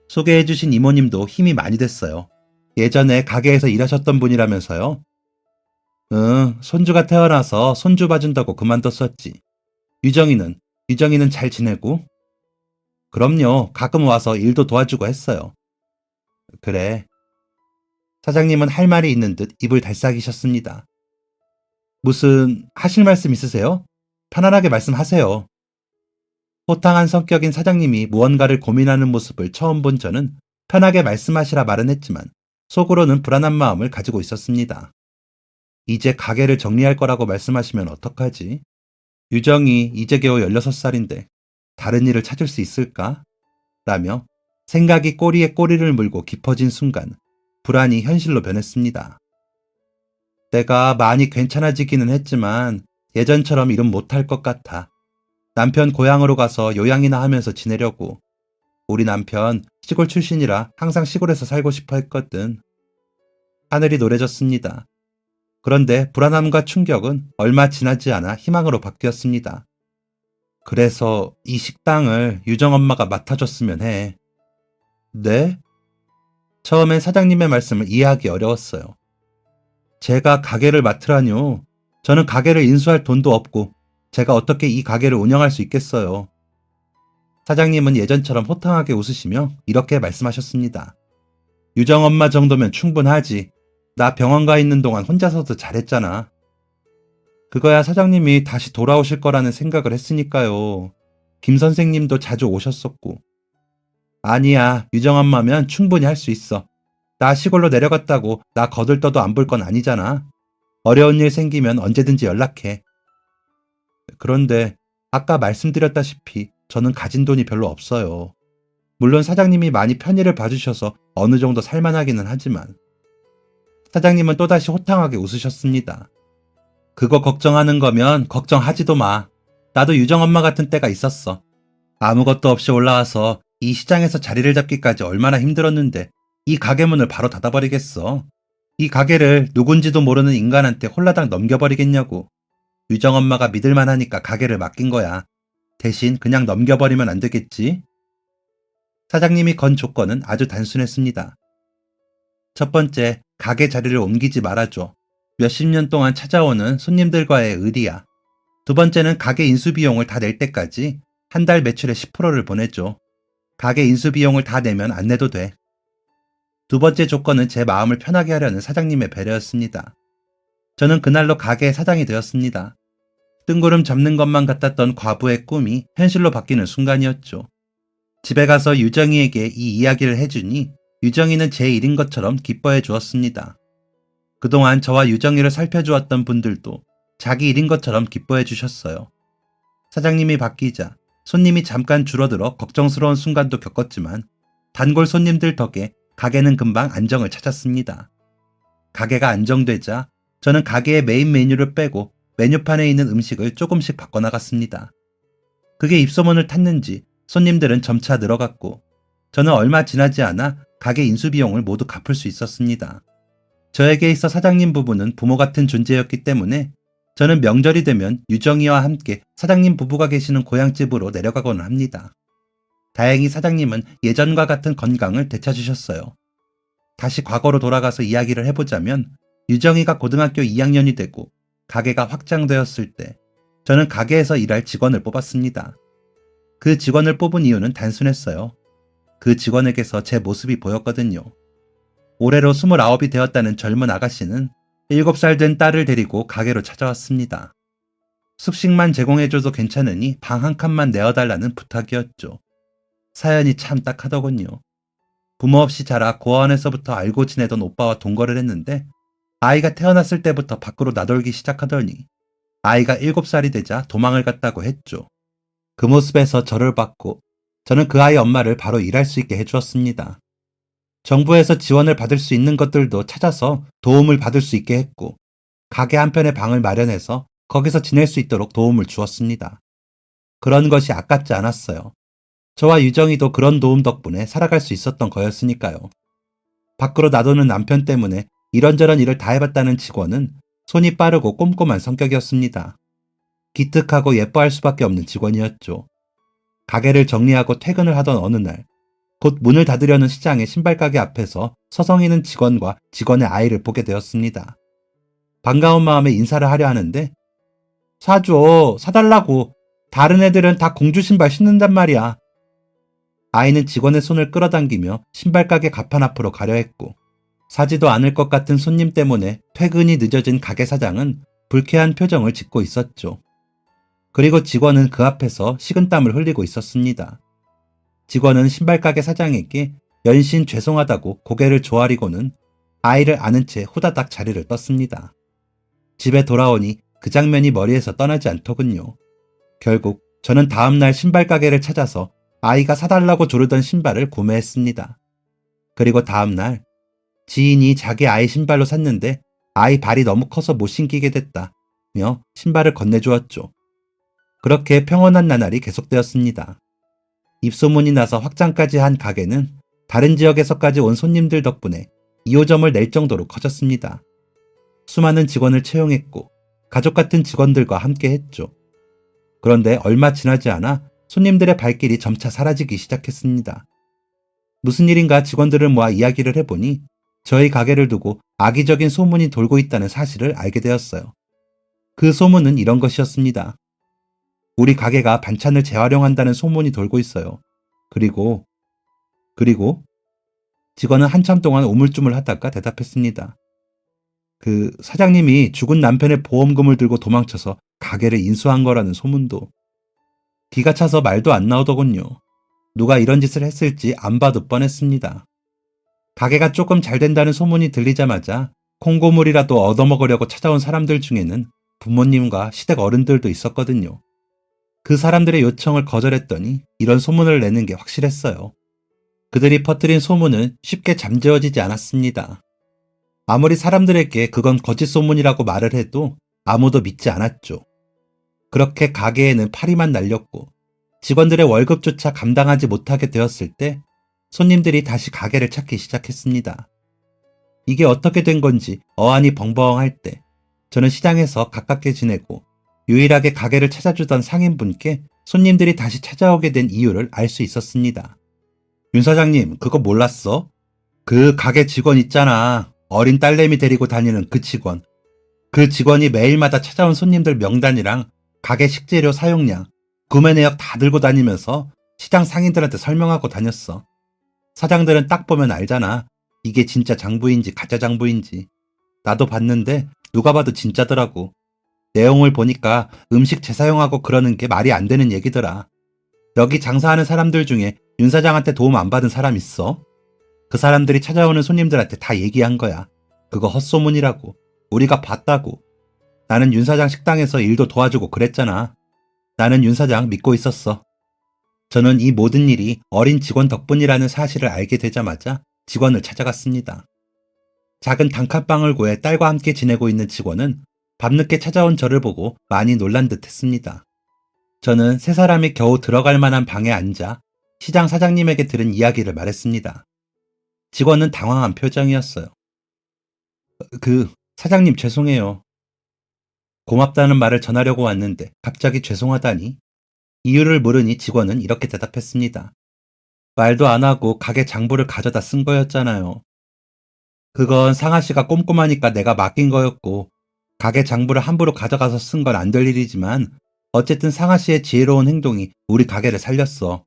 소개해주신 이모님도 힘이 많이 됐어요. 예전에 가게에서 일하셨던 분이라면서요? 응, 손주가 태어나서 손주 봐준다고 그만뒀었지. 유정이는 잘 지내고? 그럼요, 가끔 와서 일도 도와주고 했어요. 그래. 사장님은 할 말이 있는 듯 입을 달싹이셨습니다. 무슨 하실 말씀 있으세요? 편안하게 말씀하세요. 호탕한 성격인 사장님이 무언가를 고민하는 모습을 처음 본 저는 편하게 말씀하시라 말은 했지만 속으로는 불안한 마음을 가지고 있었습니다. 이제 가게를 정리할 거라고 말씀하시면 어떡하지? 유정이 이제 겨우 16살인데 다른 일을 찾을 수 있을까? 라며 생각이 꼬리에 꼬리를 물고 깊어진 순간 불안이 현실로 변했습니다. 내가 많이 괜찮아지기는 했지만 예전처럼 일은 못할 것 같아. 남편 고향으로 가서 요양이나 하면서 지내려고. 우리 남편 시골 출신이라 항상 시골에서 살고 싶어 했거든. 하늘이 노래졌습니다. 그런데 불안함과 충격은 얼마 지나지 않아 희망으로 바뀌었습니다. 그래서 이 식당을 유정 엄마가 맡아줬으면 해. 네? 처음엔 사장님의 말씀을 이해하기 어려웠어요. 제가 가게를 맡으라뇨. 저는 가게를 인수할 돈도 없고 제가 어떻게 이 가게를 운영할 수 있겠어요. 사장님은 예전처럼 호탕하게 웃으시며 이렇게 말씀하셨습니다. 유정 엄마 정도면 충분하지. 나 병원 가 있는 동안 혼자서도 잘했잖아. 그거야 사장님이 다시 돌아오실 거라는 생각을 했으니까요. 김 선생님도 자주 오셨었고. 아니야, 유정 엄마면 충분히 할 수 있어. 나 시골로 내려갔다고 나 거들떠도 안 볼 건 아니잖아. 어려운 일 생기면 언제든지 연락해. 그런데 아까 말씀드렸다시피 저는 가진 돈이 별로 없어요. 물론 사장님이 많이 편의를 봐주셔서 어느 정도 살만하기는 하지만 사장님은 또다시 호탕하게 웃으셨습니다. 그거 걱정하는 거면 걱정하지도 마. 나도 유정 엄마 같은 때가 있었어. 아무것도 없이 올라와서 이 시장에서 자리를 잡기까지 얼마나 힘들었는데 이 가게 문을 바로 닫아버리겠어. 이 가게를 누군지도 모르는 인간한테 홀라당 넘겨버리겠냐고. 유정 엄마가 믿을만하니까 가게를 맡긴 거야. 대신 그냥 넘겨버리면 안 되겠지? 사장님이 건 조건은 아주 단순했습니다. 첫 번째, 가게 자리를 옮기지 말아줘. 몇십 년 동안 찾아오는 손님들과의 의리야. 두 번째는 가게 인수비용을 다 낼 때까지 한 달 매출의 10%를 보내줘. 가게 인수비용을 다 내면 안 내도 돼. 두 번째 조건은 제 마음을 편하게 하려는 사장님의 배려였습니다. 저는 그날로 가게의 사장이 되었습니다. 뜬구름 잡는 것만 같았던 과부의 꿈이 현실로 바뀌는 순간이었죠. 집에 가서 유정이에게 이 이야기를 해주니 유정이는 제 일인 것처럼 기뻐해 주었습니다. 그동안 저와 유정이를 살펴주었던 분들도 자기 일인 것처럼 기뻐해 주셨어요. 사장님이 바뀌자 손님이 잠깐 줄어들어 걱정스러운 순간도 겪었지만 단골 손님들 덕에 가게는 금방 안정을 찾았습니다. 가게가 안정되자 저는 가게의 메인 메뉴를 빼고 메뉴판에 있는 음식을 조금씩 바꿔나갔습니다. 그게 입소문을 탔는지 손님들은 점차 늘어갔고 저는 얼마 지나지 않아 가게 인수비용을 모두 갚을 수 있었습니다. 저에게 있어 사장님 부부는 부모 같은 존재였기 때문에 저는 명절이 되면 유정이와 함께 사장님 부부가 계시는 고향집으로 내려가곤 합니다. 다행히 사장님은 예전과 같은 건강을 되찾으셨어요. 다시 과거로 돌아가서 이야기를 해보자면 유정이가 고등학교 2학년이 되고 가게가 확장되었을 때 저는 가게에서 일할 직원을 뽑았습니다. 그 직원을 뽑은 이유는 단순했어요. 그 직원에게서 제 모습이 보였거든요. 올해로 29이 되었다는 젊은 아가씨는 7살 된 딸을 데리고 가게로 찾아왔습니다. 숙식만 제공해줘도 괜찮으니 방 한 칸만 내어달라는 부탁이었죠. 사연이 참 딱하더군요. 부모 없이 자라 고아원에서부터 알고 지내던 오빠와 동거를 했는데 아이가 태어났을 때부터 밖으로 나돌기 시작하더니 아이가 7살이 되자 도망을 갔다고 했죠. 그 모습에서 저를 봤고 저는 그 아이 엄마를 바로 일할 수 있게 해주었습니다. 정부에서 지원을 받을 수 있는 것들도 찾아서 도움을 받을 수 있게 했고 가게 한편에 방을 마련해서 거기서 지낼 수 있도록 도움을 주었습니다. 그런 것이 아깝지 않았어요. 저와 유정이도 그런 도움 덕분에 살아갈 수 있었던 거였으니까요. 밖으로 나도는 남편 때문에 이런저런 일을 다 해봤다는 직원은 손이 빠르고 꼼꼼한 성격이었습니다. 기특하고 예뻐할 수밖에 없는 직원이었죠. 가게를 정리하고 퇴근을 하던 어느 날, 곧 문을 닫으려는 시장의 신발가게 앞에서 서성이는 직원과 직원의 아이를 보게 되었습니다. 반가운 마음에 인사를 하려 하는데 사줘, 사달라고. 다른 애들은 다 공주 신발 신는단 말이야. 아이는 직원의 손을 끌어당기며 신발가게 가판 앞으로 가려 했고 사지도 않을 것 같은 손님 때문에 퇴근이 늦어진 가게 사장은 불쾌한 표정을 짓고 있었죠. 그리고 직원은 그 앞에서 식은땀을 흘리고 있었습니다. 직원은 신발가게 사장에게 연신 죄송하다고 고개를 조아리고는 아이를 안은 채 후다닥 자리를 떴습니다. 집에 돌아오니 그 장면이 머리에서 떠나지 않더군요. 결국 저는 다음날 신발가게를 찾아서 아이가 사달라고 조르던 신발을 구매했습니다. 그리고 다음날 지인이 자기 아이 신발로 샀는데 아이 발이 너무 커서 못 신기게 됐다며 신발을 건네주었죠. 그렇게 평온한 나날이 계속되었습니다. 입소문이 나서 확장까지 한 가게는 다른 지역에서까지 온 손님들 덕분에 2호점을 낼 정도로 커졌습니다. 수많은 직원을 채용했고 가족 같은 직원들과 함께 했죠. 그런데 얼마 지나지 않아 손님들의 발길이 점차 사라지기 시작했습니다. 무슨 일인가 직원들을 모아 이야기를 해보니 저희 가게를 두고 악의적인 소문이 돌고 있다는 사실을 알게 되었어요. 그 소문은 이런 것이었습니다. 우리 가게가 반찬을 재활용한다는 소문이 돌고 있어요. 그리고 직원은 한참 동안 우물쭈물 하다가 대답했습니다. 그 사장님이 죽은 남편의 보험금을 들고 도망쳐서 가게를 인수한 거라는 소문도. 기가 차서 말도 안 나오더군요. 누가 이런 짓을 했을지 안 봐도 뻔했습니다. 가게가 조금 잘 된다는 소문이 들리자마자 콩고물이라도 얻어먹으려고 찾아온 사람들 중에는 부모님과 시댁 어른들도 있었거든요. 그 사람들의 요청을 거절했더니 이런 소문을 내는 게 확실했어요. 그들이 퍼뜨린 소문은 쉽게 잠재워지지 않았습니다. 아무리 사람들에게 그건 거짓 소문이라고 말을 해도 아무도 믿지 않았죠. 그렇게 가게에는 파리만 날렸고 직원들의 월급조차 감당하지 못하게 되었을 때 손님들이 다시 가게를 찾기 시작했습니다. 이게 어떻게 된 건지 어안이 벙벙할 때 저는 시장에서 가깝게 지내고 유일하게 가게를 찾아주던 상인분께 손님들이 다시 찾아오게 된 이유를 알 수 있었습니다. 윤 사장님, 그거 몰랐어? 그 가게 직원 있잖아. 어린 딸내미 데리고 다니는 그 직원. 그 직원이 매일마다 찾아온 손님들 명단이랑 가게 식재료 사용량, 구매 내역 다 들고 다니면서 시장 상인들한테 설명하고 다녔어. 사장들은 딱 보면 알잖아. 이게 진짜 장부인지 가짜 장부인지. 나도 봤는데 누가 봐도 진짜더라고. 내용을 보니까 음식 재사용하고 그러는 게 말이 안 되는 얘기더라. 여기 장사하는 사람들 중에 윤 사장한테 도움 안 받은 사람 있어? 그 사람들이 찾아오는 손님들한테 다 얘기한 거야. 그거 헛소문이라고. 우리가 봤다고. 나는 윤 사장 식당에서 일도 도와주고 그랬잖아. 나는 윤 사장 믿고 있었어. 저는 이 모든 일이 어린 직원 덕분이라는 사실을 알게 되자마자 직원을 찾아갔습니다. 작은 단칸방을 구해 딸과 함께 지내고 있는 직원은 밤늦게 찾아온 저를 보고 많이 놀란 듯 했습니다. 저는 세 사람이 겨우 들어갈 만한 방에 앉아 시장 사장님에게 들은 이야기를 말했습니다. 직원은 당황한 표정이었어요. 사장님 죄송해요. 고맙다는 말을 전하려고 왔는데 갑자기 죄송하다니? 이유를 물으니 직원은 이렇게 대답했습니다. 말도 안 하고 가게 장부를 가져다 쓴 거였잖아요. 그건 상아 씨가 꼼꼼하니까 내가 맡긴 거였고 가게 장부를 함부로 가져가서 쓴 건 안 될 일이지만 어쨌든 상아 씨의 지혜로운 행동이 우리 가게를 살렸어.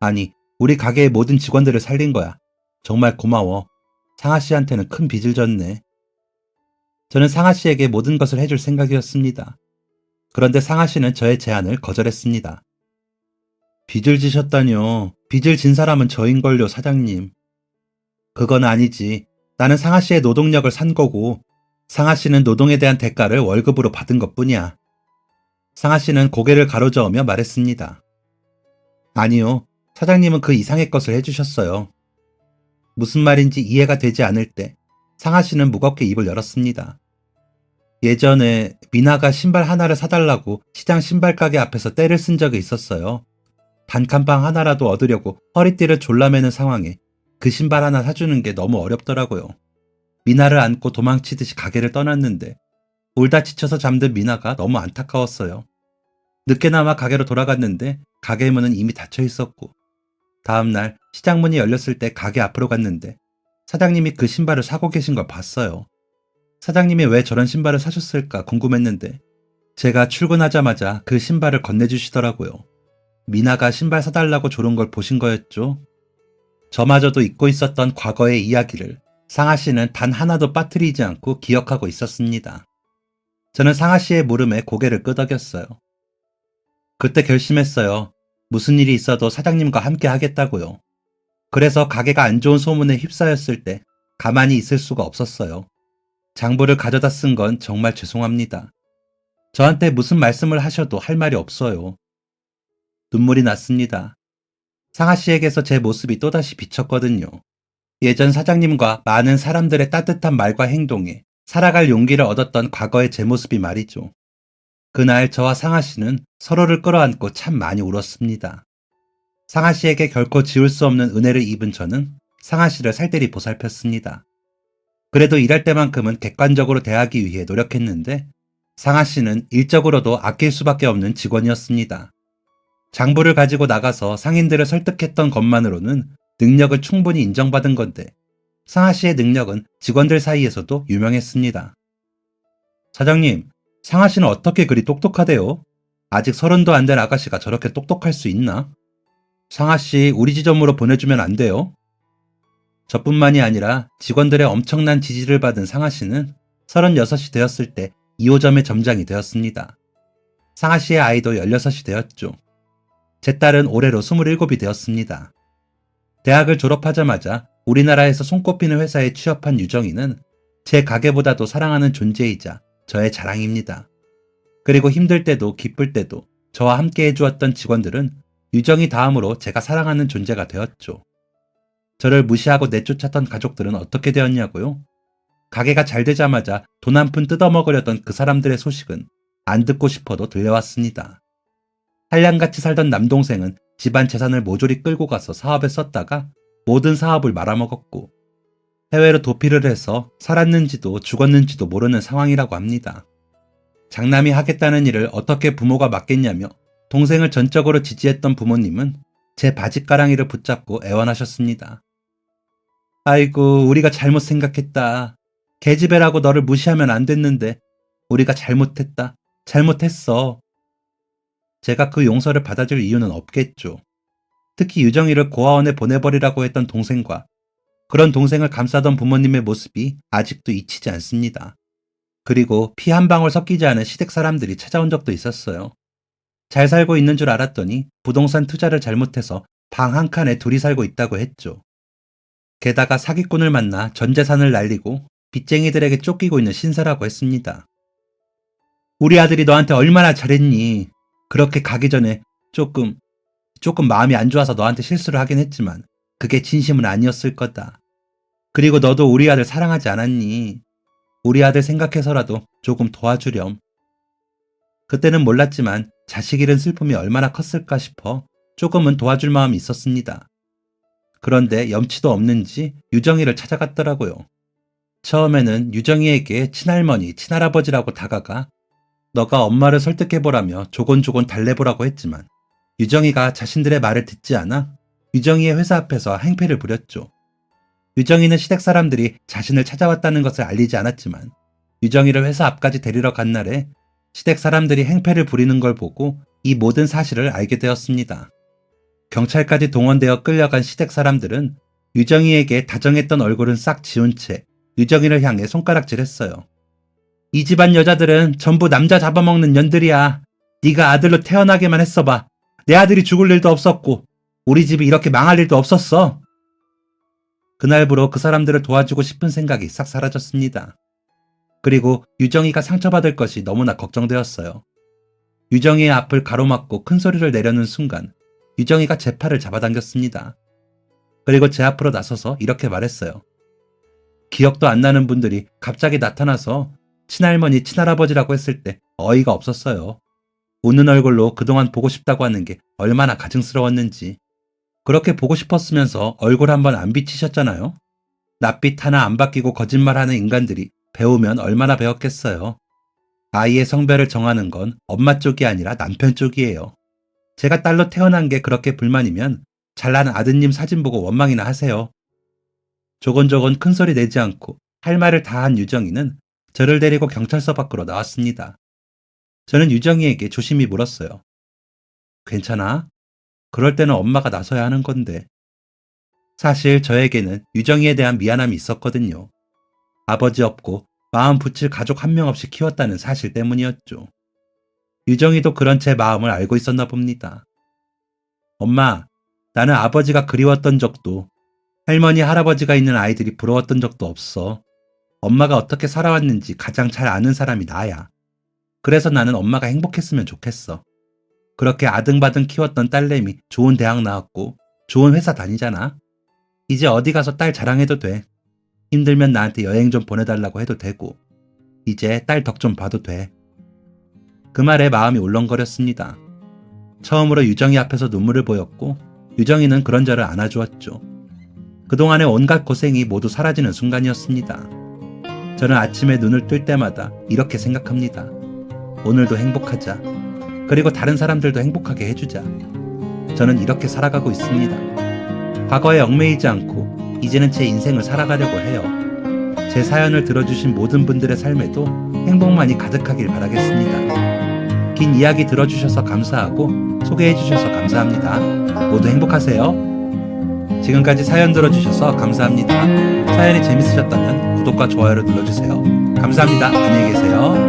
아니, 우리 가게의 모든 직원들을 살린 거야. 정말 고마워. 상아 씨한테는 큰 빚을 졌네. 저는 상아 씨에게 모든 것을 해줄 생각이었습니다. 그런데 상아 씨는 저의 제안을 거절했습니다. 빚을 지셨다뇨. 빚을 진 사람은 저인걸요, 사장님. 그건 아니지. 나는 상아 씨의 노동력을 산 거고 상아 씨는 노동에 대한 대가를 월급으로 받은 것뿐이야. 상아 씨는 고개를 가로저으며 말했습니다. 아니요. 사장님은 그 이상의 것을 해주셨어요. 무슨 말인지 이해가 되지 않을 때 상아 씨는 무겁게 입을 열었습니다. 예전에 미나가 신발 하나를 사달라고 시장 신발 가게 앞에서 떼를 쓴 적이 있었어요. 단칸방 하나라도 얻으려고 허리띠를 졸라매는 상황에 그 신발 하나 사주는 게 너무 어렵더라고요. 미나를 안고 도망치듯이 가게를 떠났는데 울다 지쳐서 잠든 미나가 너무 안타까웠어요. 늦게나마 가게로 돌아갔는데 가게 문은 이미 닫혀 있었고 다음날 시장 문이 열렸을 때 가게 앞으로 갔는데 사장님이 그 신발을 사고 계신 걸 봤어요. 사장님이 왜 저런 신발을 사셨을까 궁금했는데 제가 출근하자마자 그 신발을 건네주시더라고요. 미나가 신발 사달라고 조른 걸 보신 거였죠. 저마저도 잊고 있었던 과거의 이야기를 상아 씨는 단 하나도 빠뜨리지 않고 기억하고 있었습니다. 저는 상아 씨의 물음에 고개를 끄덕였어요. 그때 결심했어요. 무슨 일이 있어도 사장님과 함께 하겠다고요. 그래서 가게가 안 좋은 소문에 휩싸였을 때 가만히 있을 수가 없었어요. 장부를 가져다 쓴 건 정말 죄송합니다. 저한테 무슨 말씀을 하셔도 할 말이 없어요. 눈물이 났습니다. 상아 씨에게서 제 모습이 또다시 비쳤거든요. 예전 사장님과 많은 사람들의 따뜻한 말과 행동에 살아갈 용기를 얻었던 과거의 제 모습이 말이죠. 그날 저와 상아 씨는 서로를 끌어안고 참 많이 울었습니다. 상아 씨에게 결코 지울 수 없는 은혜를 입은 저는 상아 씨를 살뜰히 보살폈습니다. 그래도 일할 때만큼은 객관적으로 대하기 위해 노력했는데 상아 씨는 일적으로도 아낄 수밖에 없는 직원이었습니다. 장부를 가지고 나가서 상인들을 설득했던 것만으로는 능력을 충분히 인정받은 건데 상아 씨의 능력은 직원들 사이에서도 유명했습니다. 사장님, 상아 씨는 어떻게 그리 똑똑하대요? 아직 30도 안 된 아가씨가 저렇게 똑똑할 수 있나? 상아 씨 우리 지점으로 보내주면 안 돼요? 저뿐만이 아니라 직원들의 엄청난 지지를 받은 상아 씨는 36이 되었을 때 2호점의 점장이 되었습니다. 상아 씨의 아이도 16이 되었죠. 제 딸은 올해로 27이 되었습니다. 대학을 졸업하자마자 우리나라에서 손꼽히는 회사에 취업한 유정이는 제 가게보다도 사랑하는 존재이자 저의 자랑입니다. 그리고 힘들 때도 기쁠 때도 저와 함께 해주었던 직원들은 유정이 다음으로 제가 사랑하는 존재가 되었죠. 저를 무시하고 내쫓았던 가족들은 어떻게 되었냐고요? 가게가 잘 되자마자 돈 한 푼 뜯어먹으려던 그 사람들의 소식은 안 듣고 싶어도 들려왔습니다. 한량같이 살던 남동생은 집안 재산을 모조리 끌고 가서 사업에 썼다가 모든 사업을 말아먹었고 해외로 도피를 해서 살았는지도 죽었는지도 모르는 상황이라고 합니다. 장남이 하겠다는 일을 어떻게 부모가 맡겠냐며 동생을 전적으로 지지했던 부모님은 제 바짓가랑이를 붙잡고 애원하셨습니다. 아이고, 우리가 잘못 생각했다. 계집애라고 너를 무시하면 안 됐는데 우리가 잘못했다. 잘못했어. 제가 그 용서를 받아줄 이유는 없겠죠. 특히 유정이를 고아원에 보내버리라고 했던 동생과 그런 동생을 감싸던 부모님의 모습이 아직도 잊히지 않습니다. 그리고 피 한 방울 섞이지 않은 시댁 사람들이 찾아온 적도 있었어요. 잘 살고 있는 줄 알았더니 부동산 투자를 잘못해서 방 한 칸에 둘이 살고 있다고 했죠. 게다가 사기꾼을 만나 전 재산을 날리고 빚쟁이들에게 쫓기고 있는 신세라고 했습니다. 우리 아들이 너한테 얼마나 잘했니? 그렇게 가기 전에 조금 마음이 안 좋아서 너한테 실수를 하긴 했지만 그게 진심은 아니었을 거다. 그리고 너도 우리 아들 사랑하지 않았니? 우리 아들 생각해서라도 조금 도와주렴. 그때는 몰랐지만 자식 잃은 슬픔이 얼마나 컸을까 싶어 조금은 도와줄 마음이 있었습니다. 그런데 염치도 없는지 유정이를 찾아갔더라고요. 처음에는 유정이에게 친할머니, 친할아버지라고 다가가 너가 엄마를 설득해보라며 조곤조곤 달래보라고 했지만 유정이가 자신들의 말을 듣지 않아 유정이의 회사 앞에서 행패를 부렸죠. 유정이는 시댁 사람들이 자신을 찾아왔다는 것을 알리지 않았지만 유정이를 회사 앞까지 데리러 간 날에 시댁 사람들이 행패를 부리는 걸 보고 이 모든 사실을 알게 되었습니다. 경찰까지 동원되어 끌려간 시댁 사람들은 유정이에게 다정했던 얼굴은 싹 지운 채 유정이를 향해 손가락질했어요. 이 집안 여자들은 전부 남자 잡아먹는 년들이야. 네가 아들로 태어나게만 했어봐. 내 아들이 죽을 일도 없었고 우리 집이 이렇게 망할 일도 없었어. 그날부로 그 사람들을 도와주고 싶은 생각이 싹 사라졌습니다. 그리고 유정이가 상처받을 것이 너무나 걱정되었어요. 유정이의 앞을 가로막고 큰 소리를 내려는 순간 유정이가 제 팔을 잡아당겼습니다. 그리고 제 앞으로 나서서 이렇게 말했어요. 기억도 안 나는 분들이 갑자기 나타나서 친할머니, 친할아버지라고 했을 때 어이가 없었어요. 웃는 얼굴로 그동안 보고 싶다고 하는 게 얼마나 가증스러웠는지. 그렇게 보고 싶었으면서 얼굴 한번 안 비치셨잖아요. 낯빛 하나 안 바뀌고 거짓말하는 인간들이 배우면 얼마나 배웠겠어요. 아이의 성별을 정하는 건 엄마 쪽이 아니라 남편 쪽이에요. 제가 딸로 태어난 게 그렇게 불만이면 잘난 아드님 사진 보고 원망이나 하세요. 조곤조곤 큰소리 내지 않고 할 말을 다 한 유정이는 저를 데리고 경찰서 밖으로 나왔습니다. 저는 유정이에게 조심히 물었어요. 괜찮아? 그럴 때는 엄마가 나서야 하는 건데. 사실 저에게는 유정이에 대한 미안함이 있었거든요. 아버지 없고 마음 붙일 가족 한 명 없이 키웠다는 사실 때문이었죠. 유정이도 그런 제 마음을 알고 있었나 봅니다. 엄마, 나는 아버지가 그리웠던 적도 할머니, 할아버지가 있는 아이들이 부러웠던 적도 없어. 엄마가 어떻게 살아왔는지 가장 잘 아는 사람이 나야. 그래서 나는 엄마가 행복했으면 좋겠어. 그렇게 아등바등 키웠던 딸내미 좋은 대학 나왔고 좋은 회사 다니잖아. 이제 어디 가서 딸 자랑해도 돼. 힘들면 나한테 여행 좀 보내달라고 해도 되고 이제 딸 덕 좀 봐도 돼. 그 말에 마음이 울렁거렸습니다. 처음으로 유정이 앞에서 눈물을 보였고 유정이는 그런 저를 안아주었죠. 그동안의 온갖 고생이 모두 사라지는 순간이었습니다. 저는 아침에 눈을 뜰 때마다 이렇게 생각합니다. 오늘도 행복하자. 그리고 다른 사람들도 행복하게 해주자. 저는 이렇게 살아가고 있습니다. 과거에 얽매이지 않고 이제는 제 인생을 살아가려고 해요. 제 사연을 들어주신 모든 분들의 삶에도 행복만이 가득하길 바라겠습니다. 긴 이야기 들어주셔서 감사하고 소개해주셔서 감사합니다. 모두 행복하세요. 지금까지 사연 들어주셔서 감사합니다. 사연이 재밌으셨다면 구독과 좋아요를 눌러주세요. 감사합니다. 안녕히 계세요.